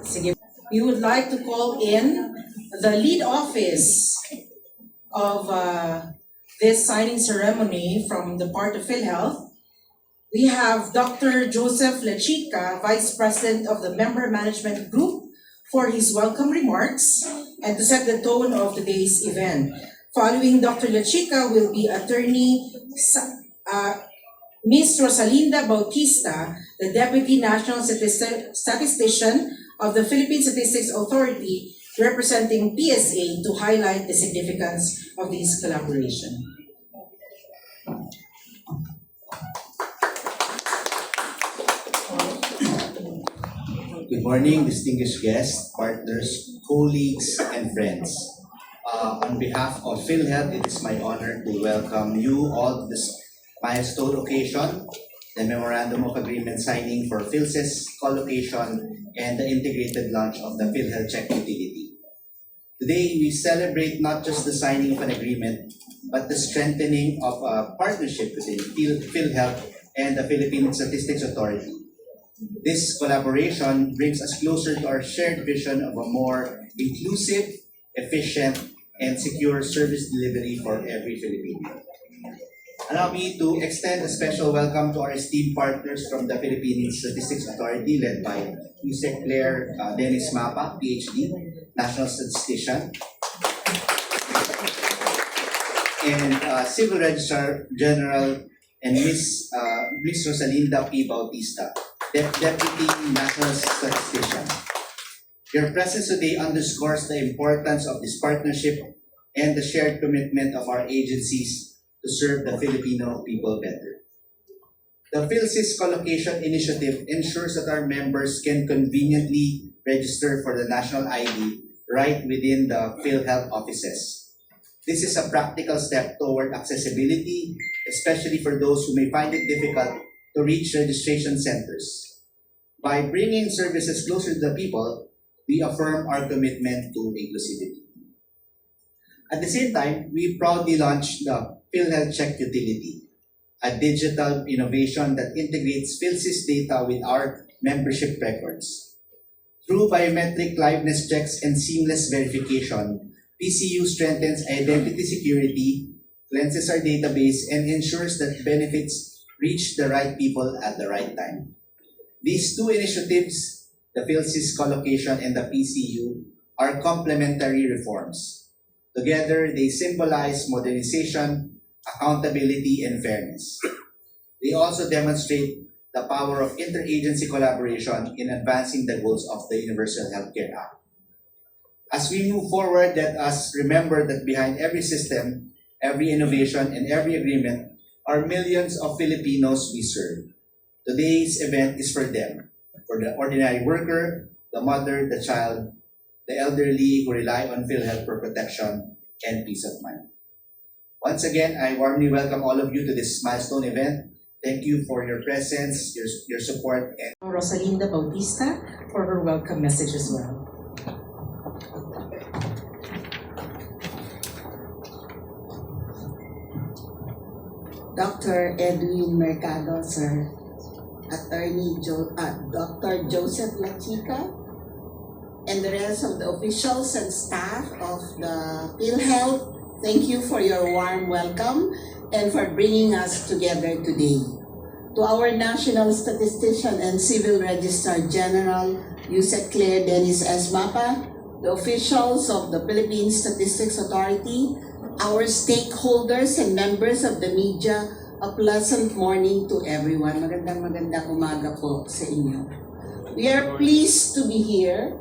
Sige. We would like to call in the lead office of this signing ceremony from the part of PhilHealth. We have Dr. Joseph Lechica, Vice President of the Member Management Group, for his welcome remarks and to set the tone of today's event. Following Dr. Lechica will be Attorney Ms. Rosalinda Bautista, the Deputy National Statistician of the Philippine Statistics Authority, representing PSA, to highlight the significance of this collaboration. Good morning, distinguished guests, partners, colleagues, and friends. On behalf of PhilHealth, it is my honor to welcome you all to this milestone occasion, the Memorandum of Agreement signing for PhilSys co-location and the integrated launch of the PhilHealth Check utility. Today, we celebrate not just the signing of an agreement, but the strengthening of a partnership between PhilHealth and the Philippine Statistics Authority. This collaboration brings us closer to our shared vision of a more inclusive, efficient, and secure service delivery for every Filipino. Allow me to extend a special welcome to our esteemed partners from the Philippine Statistics Authority, led by Yusek Claire Dennis Mapa, PhD, National Statistician, and Civil Registrar General and Ms. Rosalinda P. Bautista, Deputy National Statistician. Your presence today underscores the importance of this partnership and the shared commitment of our agencies to serve the Filipino people better. The PhilSys Collocation Initiative ensures that our members can conveniently register for the national ID right within the PhilHealth offices. This is a practical step toward accessibility, especially for those who may find it difficult to reach registration centers. By bringing services closer to the people, we affirm our commitment to inclusivity. At the same time, we proudly launched the PhilHealth Check utility, a digital innovation that integrates PhilSys data with our membership records. Through biometric liveness checks and seamless verification, PCU strengthens identity security, cleanses our database, and ensures that benefits reach the right people at the right time. These two initiatives, the PhilSys collocation and the PCU, are complementary reforms. Together, they symbolize modernization, accountability, and fairness. They also demonstrate the power of interagency collaboration in advancing the goals of the Universal Healthcare Act. As we move forward, let us remember that behind every system, every innovation, and every agreement are millions of Filipinos we serve. Today's event is for them, for the ordinary worker, the mother, the child, the elderly who rely on PhilHealth for protection and peace of mind. Once again, I warmly welcome all of you to this milestone event. Thank you for your presence, your support, and Rosalinda Bautista for her welcome message as well. Dr. Edwin Mercado, sir, Dr. Joseph Lechica, and the rest of the officials and staff of the PhilHealth, thank you for your warm welcome and for bringing us together today. To our National Statistician and Civil Registrar General, Yusek Claire Dennis S. Mapa, the officials of the Philippine Statistics Authority, our stakeholders and members of the media, a pleasant morning to everyone. Magandang umaga po sa inyo. We are pleased to be here,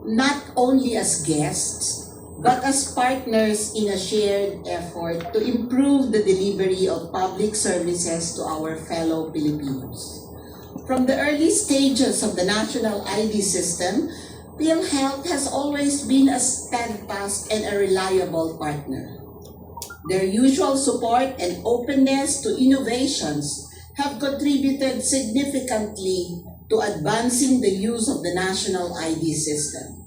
not only as guests, but as partners in a shared effort to improve the delivery of public services to our fellow Filipinos. From the early stages of the national ID system, PhilHealth has always been a steadfast and a reliable partner. Their usual support and openness to innovations have contributed significantly to advancing the use of the national ID system.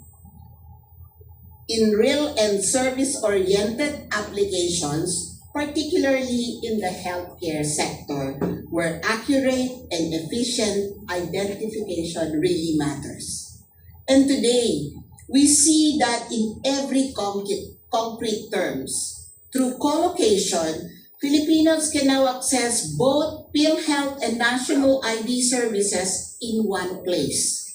In real and service-oriented applications, particularly in the healthcare sector, where accurate and efficient identification really matters. And today, we see that in every concrete terms. Through co-location, Filipinos can now access both PhilHealth and national ID services in one place.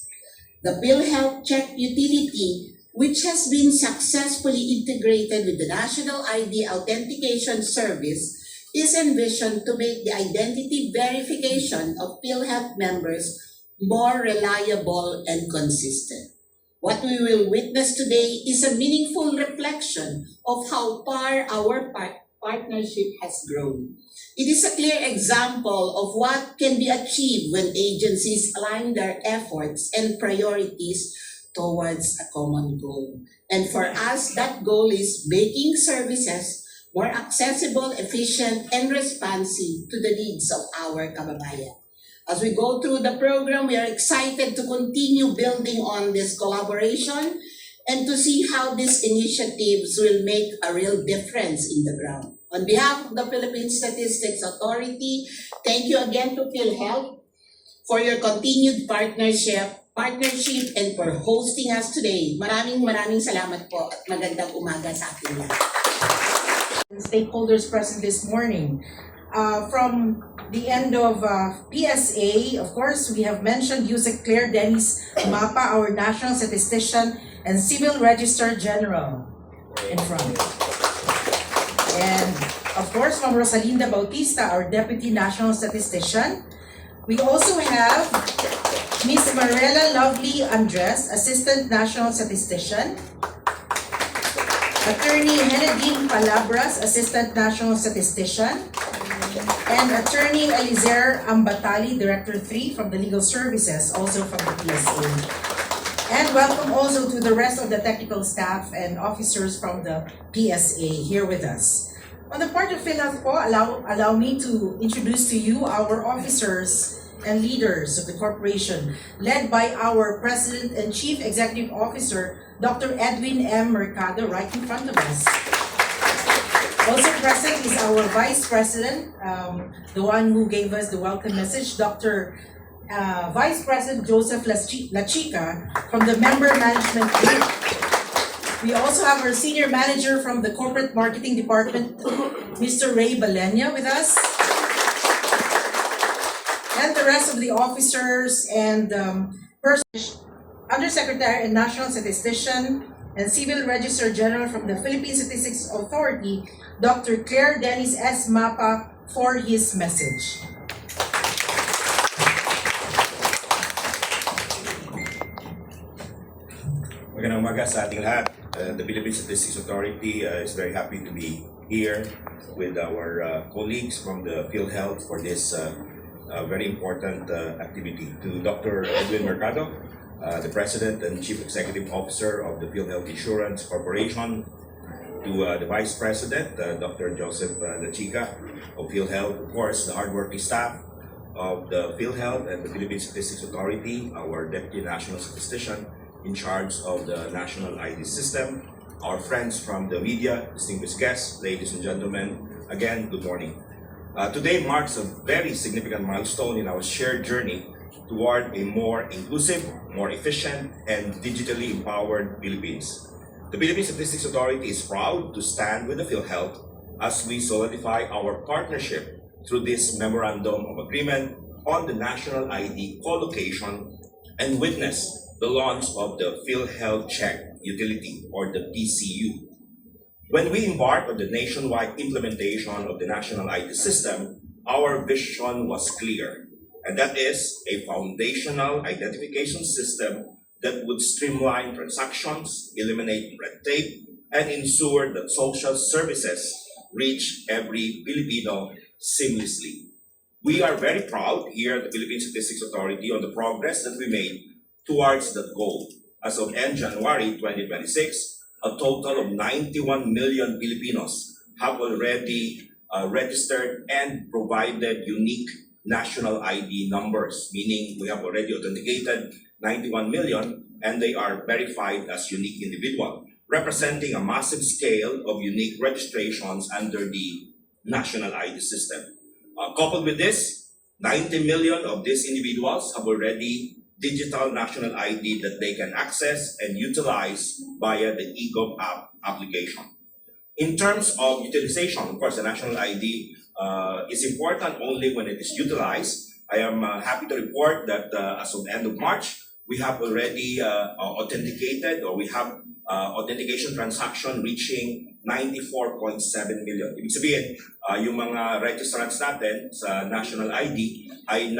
The PhilHealth Check utility, which has been successfully integrated with the National ID Authentication Service, is envisioned to make the identity verification of PhilHealth members more reliable and consistent. What we will witness today is a meaningful reflection of how far our partnership has grown. It is a clear example of what can be achieved when agencies align their efforts and priorities towards a common goal. And for us, that goal is making services more accessible, efficient, and responsive to the needs of our kababayan. As we go through the program, we are excited to continue building on this collaboration and to see how these initiatives will make a real difference in the ground. On behalf of the Philippine Statistics Authority, thank you again to PhilHealth for your continued partnership and for hosting us today. Maraming salamat po at magandang umaga sa ating lahat. Stakeholders present this morning. From the end of PSA, of course, we have mentioned Yusek Claire Dennis Mapa, our national statistician and civil registrar general in front. And of course, from Rosalinda Bautista, our deputy national statistician. We also have Ms. Marela Lovely Andres, assistant national statistician. Attorney Henedine Palabras, assistant national statistician. And Attorney Elizer Ambatali, Director 3 from the Legal Services, also from the PSA. And welcome also to the rest of the technical staff and officers from the PSA here with us. On the part of PhilHealth po, allow me to introduce to you our officers and leaders of the corporation, led by our President and Chief Executive Officer, Dr. Edwin M. Mercado, right in front of us. Also present is our Vice President, the one who gave us the welcome message, Dr. Vice President Joseph Lachica from the Member Management Group. We also have our Senior Manager from the Corporate Marketing Department, Mr. Ray Balenya with us. And the rest of the officers and Undersecretary and National Statistician and Civil Registrar General from the Philippine Statistics Authority, Dr. Claire Dennis S. Mapa, for his message. Magandang umaga sa ating lahat. The Philippine Statistics Authority is very happy to be here with our colleagues from the PhilHealth for this very important activity. To Dr. Edwin Mercado, the President and Chief Executive Officer of the PhilHealth Insurance Corporation, to the Vice President, Dr. Joseph Lachica of PhilHealth, of course, the hardworking staff of the PhilHealth and the Philippine Statistics Authority, our Deputy National Statistician in charge of the National ID System, our friends from the media, distinguished guests, ladies and gentlemen, again, good morning. Today marks a very significant milestone in our shared journey toward a more inclusive, more efficient, and digitally empowered Philippines. The Philippine Statistics Authority is proud to stand with the PhilHealth as we solidify our partnership through this Memorandum of Agreement on the National ID co-location and witness the launch of the PhilHealth Check utility, or the PCU. When we embarked on the nationwide implementation of the National ID system, our vision was clear, and that is a foundational identification system that would streamline transactions, eliminate red tape, and ensure that social services reach every Filipino seamlessly. We are very proud here at the Philippine Statistics Authority on the progress that we made towards that goal. As of end January 2026, a total of 91 million Filipinos have already registered and provided unique national ID numbers, meaning we have already authenticated 91 million and they are verified as unique individual, representing a massive scale of unique registrations under the national ID system. Coupled with this, 90 million of these individuals have already digital national ID that they can access and utilize via the eGov app application. In terms of utilization, of course, the national ID is important only when it is utilized. I am happy to report that as of the end of March, we have already authenticated, or we have authentication transaction reaching 94.7 million. Ibig sabihin, yung mga registrants natin sa national ID ay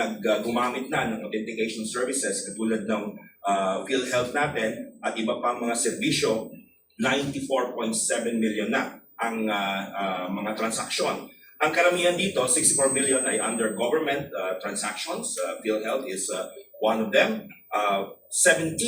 gumamit na ng authentication services katulad ng PhilHealth natin at iba pang mga serbisyo. 94.7 million na ang mga transaksyon. Ang karamihan dito, 64 million ay under government transactions. PhilHealth is one of them. 17.2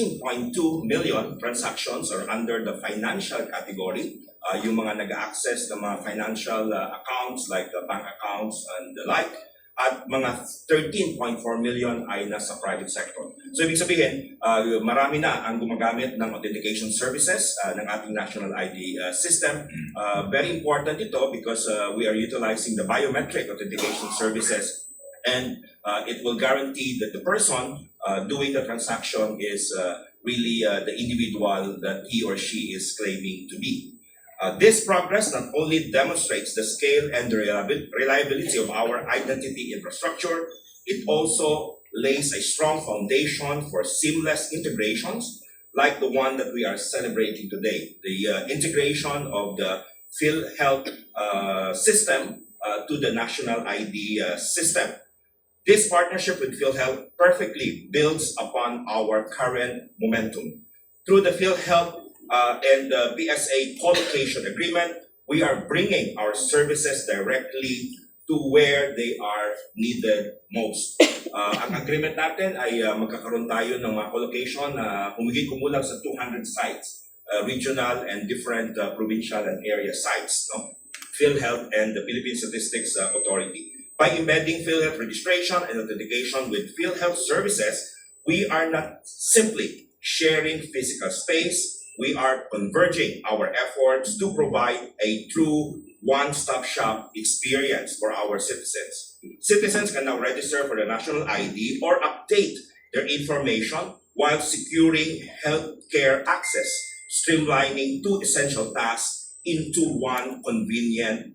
million transactions are under the financial category. Yung mga nag-access ng mga financial accounts like bank accounts and the like. At mga 13.4 million ay nasa private sector. So ibig sabihin, marami na ang gumagamit ng authentication services ng ating national ID system. Very important ito because we are utilizing the biometric authentication services, and it will guarantee that the person doing the transaction is really the individual that he or she is claiming to be. This progress not only demonstrates the scale and the reliability of our identity infrastructure, it also lays a strong foundation for seamless integrations like the one that we are celebrating today. The integration of the PhilHealth system to the national ID system. This partnership with PhilHealth perfectly builds upon our current momentum. Through the PhilHealth and the PSA co-location agreement, we are bringing our services directly to where they are needed most. Ang agreement natin ay magkakaroon tayo ng mga co-location na kumulang sa 200 sites, regional and different provincial and area sites, no? PhilHealth and the Philippine Statistics Authority. By embedding PhilHealth registration and authentication with PhilHealth services, we are not simply sharing physical space. We are converging our efforts to provide a true one-stop shop experience for our citizens. Citizens can now register for the national ID or update their information while securing healthcare access, streamlining two essential tasks into one convenient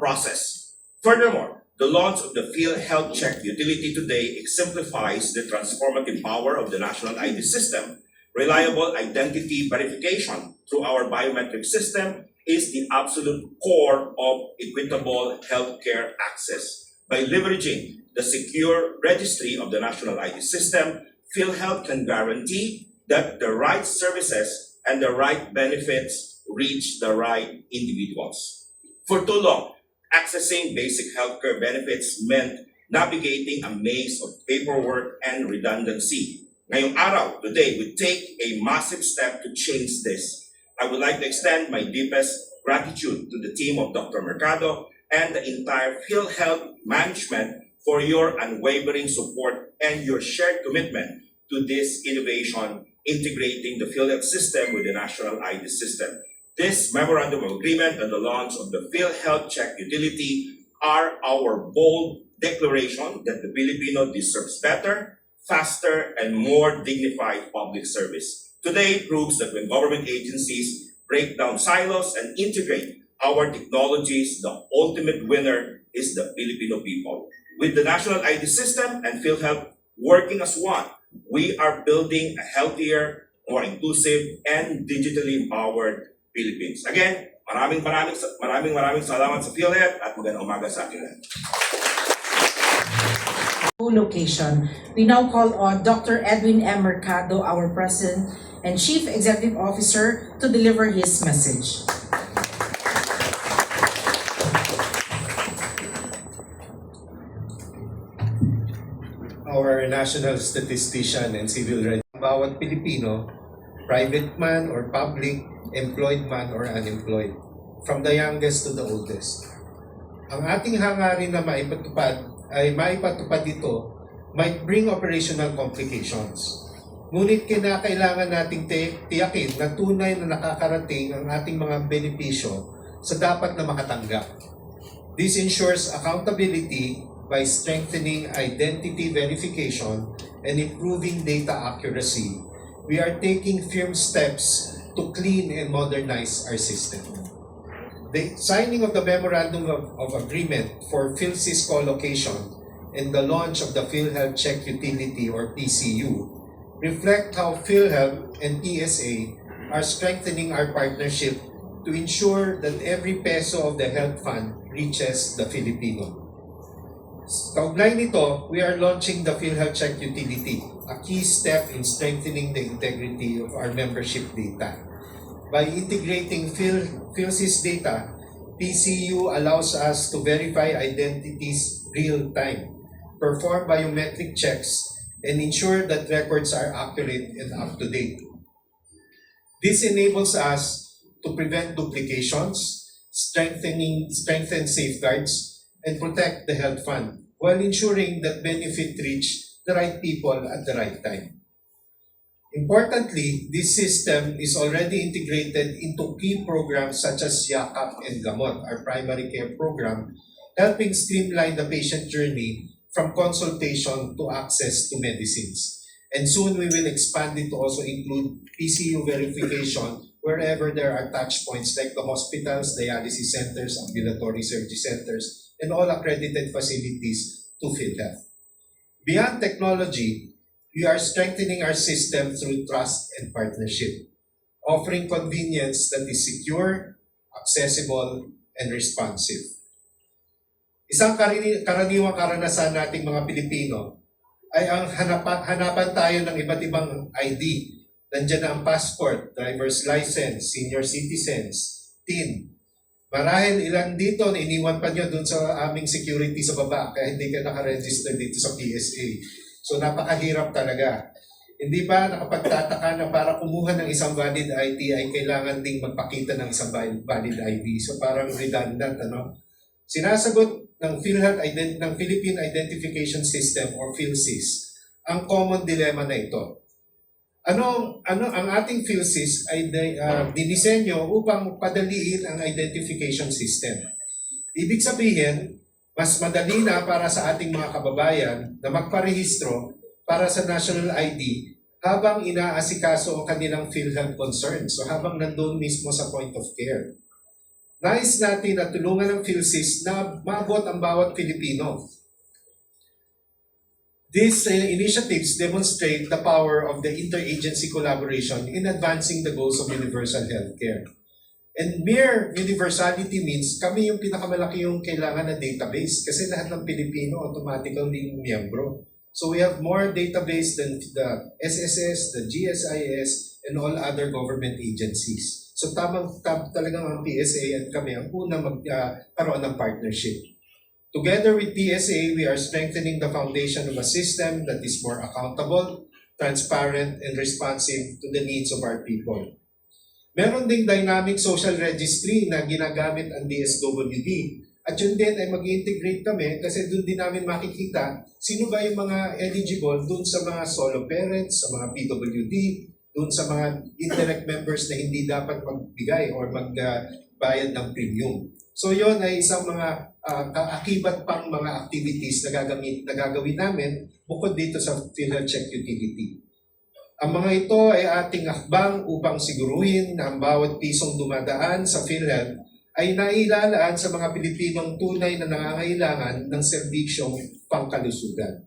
process. Furthermore, the launch of the PhilHealth Check utility today exemplifies the transformative power of the national ID system. Reliable identity verification through our biometric system is the absolute core of equitable healthcare access. By leveraging the secure registry of the national ID system, PhilHealth can guarantee that the right services and the right benefits reach the right individuals. For too long, accessing basic healthcare benefits meant navigating a maze of paperwork and redundancy. Ngayong araw, today, we take a massive step to change this. I would like to extend my deepest gratitude to the team of Dr. Mercado and the entire PhilHealth management for your unwavering support and your shared commitment to this innovation, integrating the PhilHealth system with the national ID system. This memorandum of agreement and the launch of the PhilHealth Check utility are our bold declaration that the Filipino deserves better, faster, and more dignified public service. Today proves that when government agencies break down silos and integrate our technologies, the ultimate winner is the Filipino people. With the national ID system and PhilHealth working as one, we are building a healthier, more inclusive, and digitally empowered Philippines. Again, maraming salamat sa PhilHealth at magandang umaga sa atin. Location. We now call on Dr. Edwin M. Mercado, our President and Chief Executive Officer, to deliver his message. Our national statistician and civil rights, bawat Pilipino, private man or public, employed man or unemployed, from the youngest to the oldest. Ang ating hangarin na maipatupad dito might bring operational complications. Ngunit kinakailangan nating tiyakin na tunay na nakakarating ang ating mga benepisyo sa dapat na makatanggap. This ensures accountability by strengthening identity verification and improving data accuracy, we are taking firm steps to clean and modernize our system. The signing of the Memorandum of Agreement for PhilSys co-location and the launch of the PhilHealth Check Utility or PCU reflect how PhilHealth and PSA are strengthening our partnership to ensure that every peso of the health fund reaches the Filipino. Kaugnay nito, we are launching the PhilHealth Check Utility, a key step in strengthening the integrity of our membership data. By integrating PhilSys data, PCU allows us to verify identities real-time, perform biometric checks, and ensure that records are accurate and up-to-date. This enables us to prevent duplications, strengthen safeguards, and protect the health fund while ensuring that benefit reach the right people at the right time. Importantly, this system is already integrated into key programs such as Yakap and Gamot, our primary care program, helping streamline the patient journey from consultation to access to medicines. And soon we will expand it to also include PCU verification wherever there are touch points like the hospitals, dialysis centers, ambulatory surgery centers, and all accredited facilities to PhilHealth. Beyond technology, we are strengthening our system through trust and partnership, offering convenience that is secure, accessible, and responsive. Isang karaniwang karanasan nating mga Pilipino ay ang hanapan tayo ng iba't ibang ID. Nandiyan na ang passport, driver's license, senior citizens, TIN. Marahil ilan dito na iniwan pa nyo dun sa aming security sa baba kaya hindi ka nakaregister dito sa PSA. So napakahirap talaga. Hindi ba nakapagtataka na para kumuha ng isang valid ID ay kailangan ding magpakita ng isang valid ID? So parang redundant, ano? Sinasagot ng PhilHealth ng Philippine Identification System or PhilSys ang common dilemma na ito. Ang ating PhilSys ay dinisenyo upang padaliin ang identification system. Ibig sabihin, mas madali na para sa ating mga kababayan na magparehistro para sa national ID habang inaasikaso ang kanilang PhilHealth concerns. So habang nandun mismo sa point of care. Nais natin na tulungan ng PhilSys na maabot ang bawat Pilipino. These initiatives demonstrate the power of the interagency collaboration in advancing the goals of universal healthcare. And mere universality means kami yung pinakamalaki yung kailangan na database kasi lahat ng Pilipino automatically miyembro. So we have more database than the SSS, the GSIS, and all other government agencies. So talagang ang PSA at kami ang unang magkaroon ng partnership. Together with PSA, we are strengthening the foundation of a system that is more accountable, transparent, and responsive to the needs of our people. Meron ding dynamic social registry na ginagamit ang DSWD. At yun din ay mag-integrate kami kasi doon din namin makikita sino ba yung mga eligible doon sa mga solo parents, sa mga PWD, doon sa mga indirect members na hindi dapat magbigay or magbayad ng premium. So yun ay isang mga kaakibat pang mga activities na gagawin namin bukod dito sa PhilHealth Check Utility. Ang mga ito ay ating hakbang upang siguruhin na ang bawat pisong dumadaan sa PhilHealth ay nailalaan sa mga Pilipinong tunay na nangangailangan ng serbisyong pangkalusugan.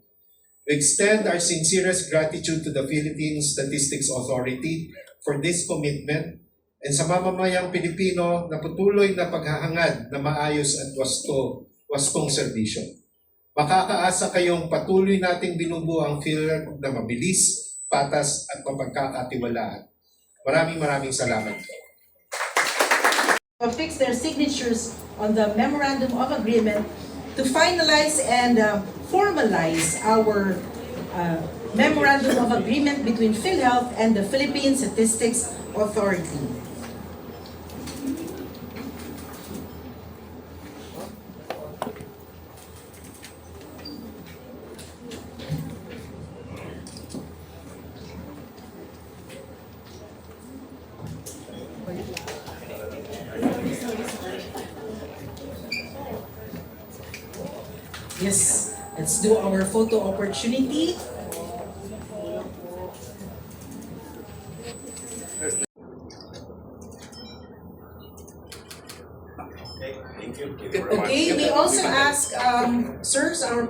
We extend our sincerest gratitude to the Philippine Statistics Authority for this commitment and sa mamamayang Pilipino na patuloy na paghahangad na maayos at wastong serbisyo. Makakaasa kayong patuloy nating binubuo ang PhilHealth na mabilis, patas at mapagkakatiwalaan. Maraming salamat po. Fix their signatures on the Memorandum of Agreement to finalize and formalize our Memorandum of Agreement between PhilHealth and the Philippine Statistics Authority. Yes, let's do our photo opportunity. sirs, our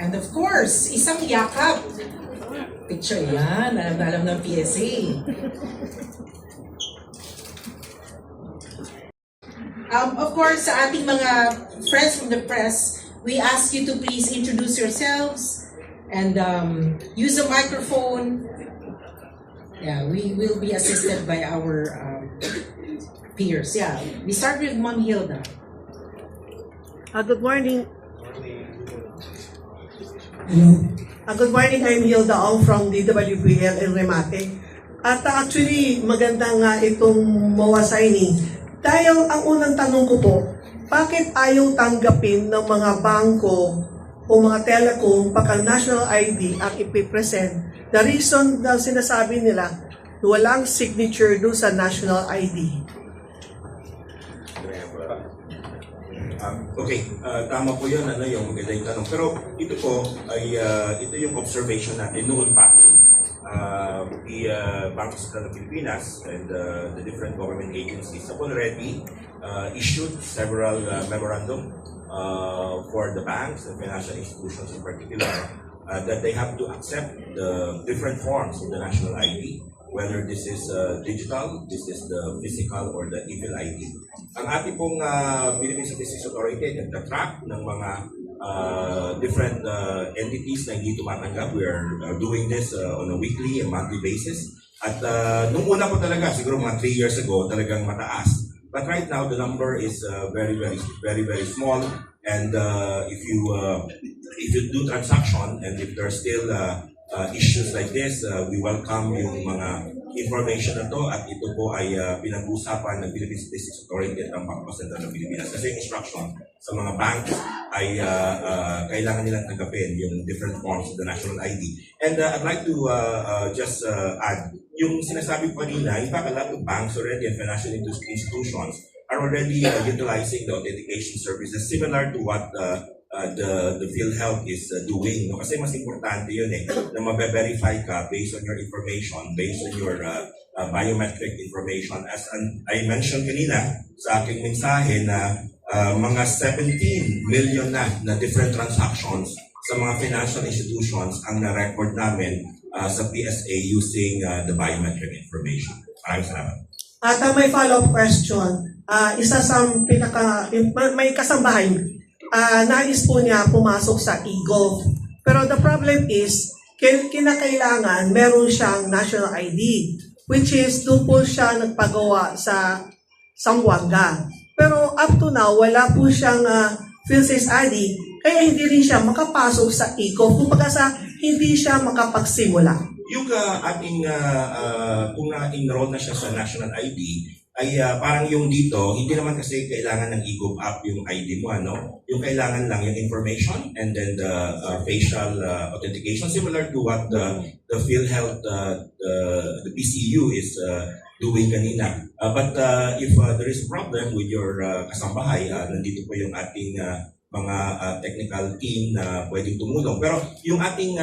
and of course, isang yakap. Picture yan, alam na alam ng PSA. Of course, sa ating mga friends from the press, we ask you to please introduce yourselves and use a microphone. Yeah, we will be assisted by our peers. Yeah, we start with Ma'am Hilda. Good morning. Good morning, I'm Hilda Ong from DWPL in Remate. At actually, maganda nga itong MOA signing. Dahil ang unang tanong ko po, bakit ayaw tanggapin ng mga bangko o mga telecom pagka national ID ang ipipresent? The reason na sinasabi nila, walang signature doon sa national ID. Okay, tama po yun, yung maganda yung tanong. Pero ito po ay ito yung observation natin noon pa. The Bangko Sentral ng Pilipinas and the different government agencies have already issued several memorandum for the banks and financial institutions in particular that they have to accept the different forms of the national ID, whether this is digital, this is the physical, or the e-bill ID. Ang ating pong Philippine Statistics Authority nagtatrack ng mga different entities na hindi tumatanggap. We are doing this on a weekly and monthly basis. At nung una po talaga, siguro mga 3 years ago, talagang mataas. But right now, the number is very small. And if you do transaction and if there's still issues like this, we welcome yung mga information na to at ito po ay pinag-uusapan ng Philippine Statistics Authority at ang Bangko Sentral ng Pilipinas. Kasi yung instruction sa mga banks ay kailangan nilang tanggapin yung different forms of the national ID. And I'd like to just add, yung sinasabi ko kanina, in fact, a lot of banks already and financial institutions are already utilizing the authentication services similar to what the PhilHealth is doing. No? Kasi mas importante yun na mabe-verify ka based on your information, based on your biometric information. As I mentioned kanina sa aking mensahe na mga 17 million na different transactions sa mga financial institutions ang na-record namin sa PSA using the biometric information. Maraming salamat. At may follow-up question. Isa sa may kasambahay, nais po niya pumasok sa e-Gov. Pero the problem is, kinakailangan meron siyang national ID, which is doon po siya nagpagawa sa Zamboanga. Pero up to now, wala po siyang PhilSys ID, kaya hindi rin siya makapasok sa e-Gov. Kumbaga hindi siya makapagsimula. Yung ating, kung na-enroll na siya sa national ID, ay parang yung dito, hindi naman kasi kailangan ng e-Gov app yung ID mo, ano? Yung kailangan lang yung information and then the facial authentication, similar to what the PhilHealth, the PCU is doing kanina. But if there is a problem with your kasambahay, nandito po yung ating mga technical team na pwedeng tumulong. Pero yung ating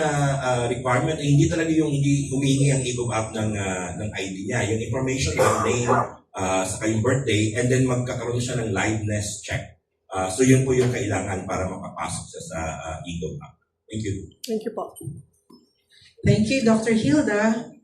requirement ay hindi talaga yung hindi humingi ang e-Gov app ng ID niya. Yung information, yung name, saka yung birthday, and then magkakaroon siya ng liveness check. So yun po yung kailangan para makapasok siya sa e-Gov app. Thank you. Thank you po. Thank you, Dr. Hilda.